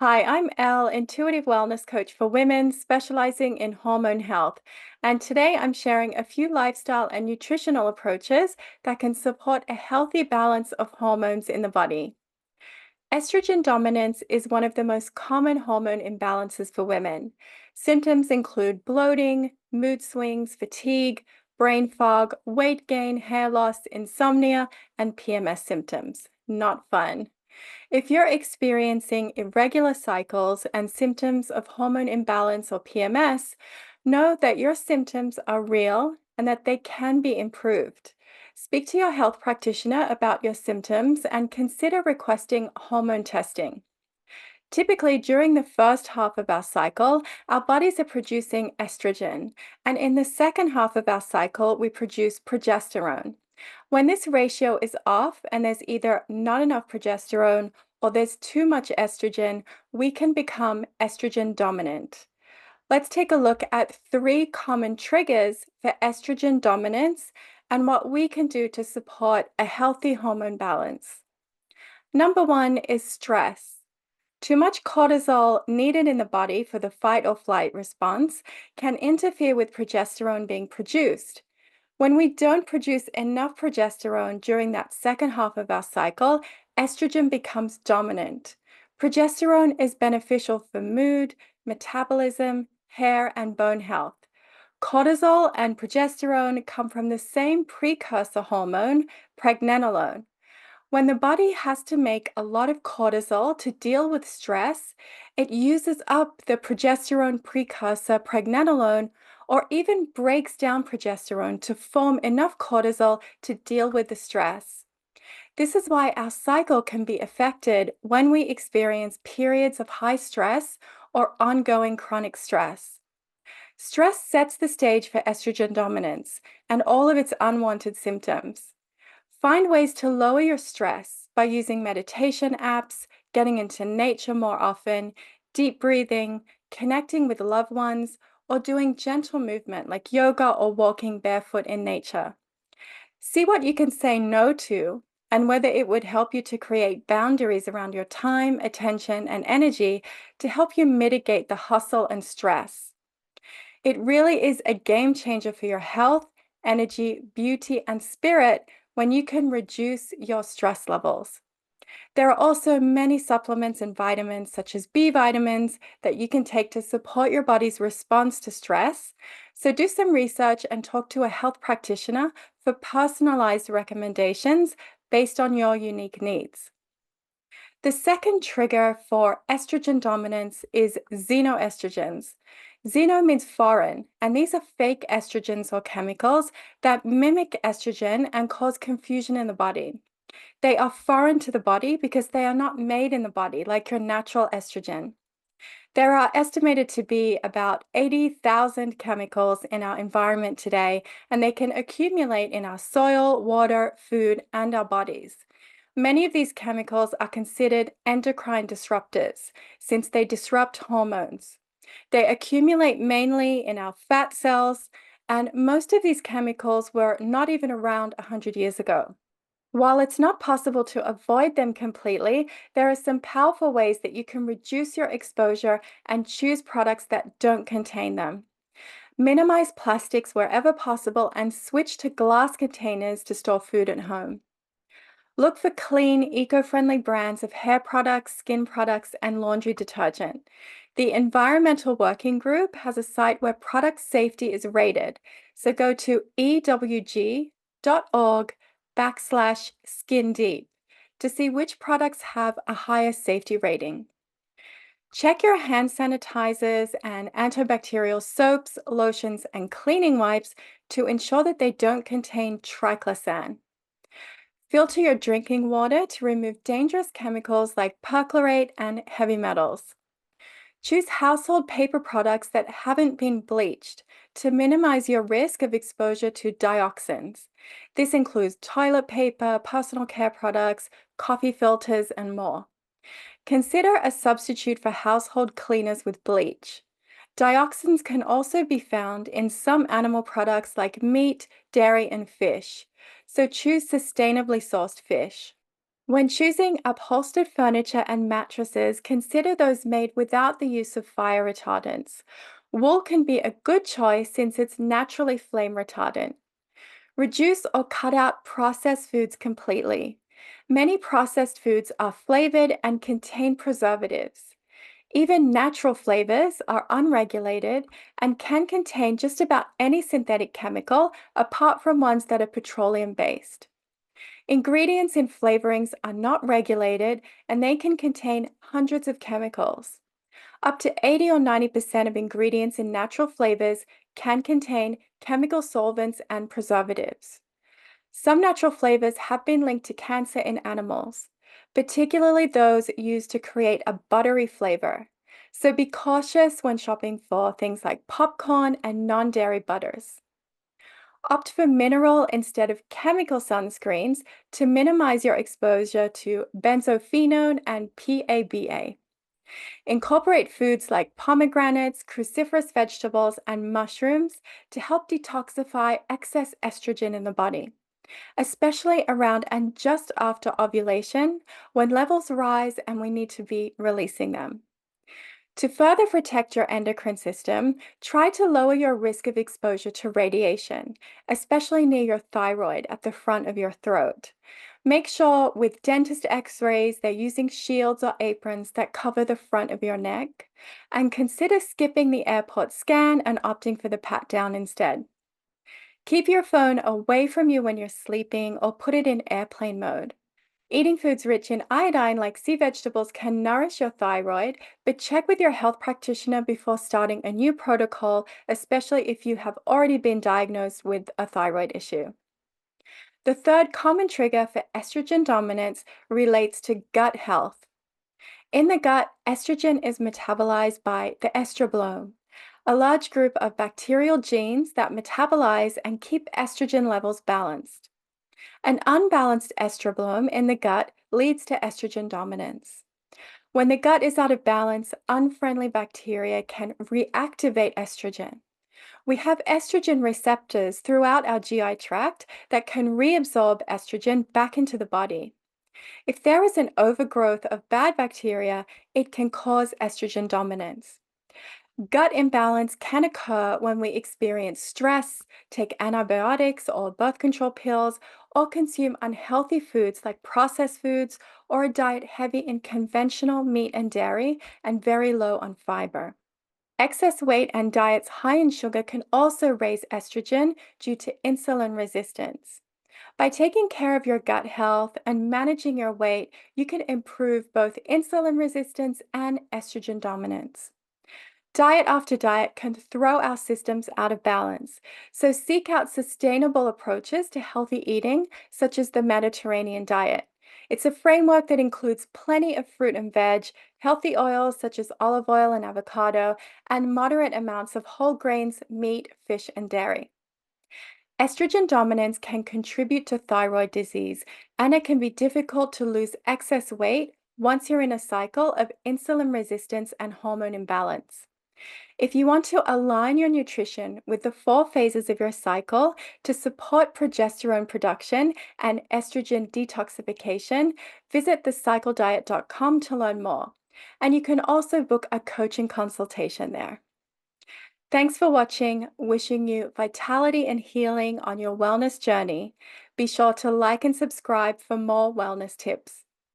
Hi, I'm Elle, intuitive wellness coach for women specializing in hormone health. And today I'm sharing a few lifestyle and nutritional approaches that can support a healthy balance of hormones in the body. Estrogen dominance is one of the most common hormone imbalances for women. Symptoms include bloating, mood swings, fatigue, brain fog, weight gain, hair loss, insomnia, and PMS symptoms. Not fun. If you're experiencing irregular cycles and symptoms of hormone imbalance or PMS, know that your symptoms are real and that they can be improved. Speak to your health practitioner about your symptoms and consider requesting hormone testing. Typically, during the first half of our cycle, our bodies are producing estrogen, and in the second half of our cycle, we produce progesterone. When this ratio is off and there's either not enough progesterone or there's too much estrogen, we can become estrogen dominant. Let's take a look at three common triggers for estrogen dominance and what we can do to support a healthy hormone balance. Number one is stress. Too much cortisol needed in the body for the fight or flight response can interfere with progesterone being produced. When we don't produce enough progesterone during that second half of our cycle, estrogen becomes dominant. Progesterone is beneficial for mood, metabolism, hair, and bone health. Cortisol and progesterone come from the same precursor hormone, pregnenolone. When the body has to make a lot of cortisol to deal with stress, it uses up the progesterone precursor pregnenolone or even breaks down progesterone to form enough cortisol to deal with the stress. This is why our cycle can be affected when we experience periods of high stress or ongoing chronic stress. Stress sets the stage for estrogen dominance and all of its unwanted symptoms. Find ways to lower your stress by using meditation apps, getting into nature more often, deep breathing, connecting with loved ones, or doing gentle movement like yoga or walking barefoot in nature. See what you can say no to and whether it would help you to create boundaries around your time, attention, and energy to help you mitigate the hustle and stress. It really is a game changer for your health, energy, beauty, and spirit when you can reduce your stress levels. There are also many supplements and vitamins, such as B vitamins, that you can take to support your body's response to stress. So do some research and talk to a health practitioner for personalized recommendations based on your unique needs. The second trigger for estrogen dominance is xenoestrogens. Xeno means foreign, and these are fake estrogens or chemicals that mimic estrogen and cause confusion in the body. They are foreign to the body because they are not made in the body like your natural estrogen. There are estimated to be about 80,000 chemicals in our environment today, and they can accumulate in our soil, water, food, and our bodies. Many of these chemicals are considered endocrine disruptors since they disrupt hormones. They accumulate mainly in our fat cells, and most of these chemicals were not even around 100 years ago. While it's not possible to avoid them completely, there are some powerful ways that you can reduce your exposure and choose products that don't contain them. Minimize plastics wherever possible and switch to glass containers to store food at home. Look for clean, eco-friendly brands of hair products, skin products, and laundry detergent. The Environmental Working Group has a site where product safety is rated, so go to ewg.org/skin deep to see which products have a higher safety rating. Check your hand sanitizers and antibacterial soaps, lotions, and cleaning wipes to ensure that they don't contain triclosan. Filter your drinking water to remove dangerous chemicals like perchlorate and heavy metals. Choose household paper products that haven't been bleached to minimize your risk of exposure to dioxins. This includes toilet paper, personal care products, coffee filters, and more. Consider a substitute for household cleaners with bleach. Dioxins can also be found in some animal products like meat, dairy, and fish, so choose sustainably sourced fish. When choosing upholstered furniture and mattresses, consider those made without the use of fire retardants. Wool can be a good choice since it's naturally flame retardant. Reduce or cut out processed foods completely. Many processed foods are flavored and contain preservatives. Even natural flavors are unregulated and can contain just about any synthetic chemical apart from ones that are petroleum based. Ingredients in flavorings are not regulated and they can contain hundreds of chemicals. Up to 80 or 90% of ingredients in natural flavors can contain chemical solvents and preservatives. Some natural flavors have been linked to cancer in animals, particularly those used to create a buttery flavor. So be cautious when shopping for things like popcorn and non dairy butters. Opt for mineral instead of chemical sunscreens to minimize your exposure to benzophenone and PABA. Incorporate foods like pomegranates, cruciferous vegetables, and mushrooms to help detoxify excess estrogen in the body, especially around and just after ovulation when levels rise and we need to be releasing them. To further protect your endocrine system, try to lower your risk of exposure to radiation, especially near your thyroid at the front of your throat. Make sure with dentist x rays they're using shields or aprons that cover the front of your neck. And consider skipping the airport scan and opting for the pat down instead. Keep your phone away from you when you're sleeping or put it in airplane mode. Eating foods rich in iodine, like sea vegetables, can nourish your thyroid, but check with your health practitioner before starting a new protocol, especially if you have already been diagnosed with a thyroid issue. The third common trigger for estrogen dominance relates to gut health. In the gut, estrogen is metabolized by the estroblome, a large group of bacterial genes that metabolize and keep estrogen levels balanced. An unbalanced estroblome in the gut leads to estrogen dominance. When the gut is out of balance, unfriendly bacteria can reactivate estrogen. We have estrogen receptors throughout our GI tract that can reabsorb estrogen back into the body. If there is an overgrowth of bad bacteria, it can cause estrogen dominance. Gut imbalance can occur when we experience stress, take antibiotics or birth control pills, or consume unhealthy foods like processed foods or a diet heavy in conventional meat and dairy and very low on fiber. Excess weight and diets high in sugar can also raise estrogen due to insulin resistance. By taking care of your gut health and managing your weight, you can improve both insulin resistance and estrogen dominance. Diet after diet can throw our systems out of balance, so seek out sustainable approaches to healthy eating, such as the Mediterranean diet. It's a framework that includes plenty of fruit and veg, healthy oils such as olive oil and avocado, and moderate amounts of whole grains, meat, fish, and dairy. Estrogen dominance can contribute to thyroid disease, and it can be difficult to lose excess weight once you're in a cycle of insulin resistance and hormone imbalance. If you want to align your nutrition with the four phases of your cycle to support progesterone production and estrogen detoxification, visit thecyclediet.com to learn more. And you can also book a coaching consultation there. Thanks for watching. Wishing you vitality and healing on your wellness journey. Be sure to like and subscribe for more wellness tips.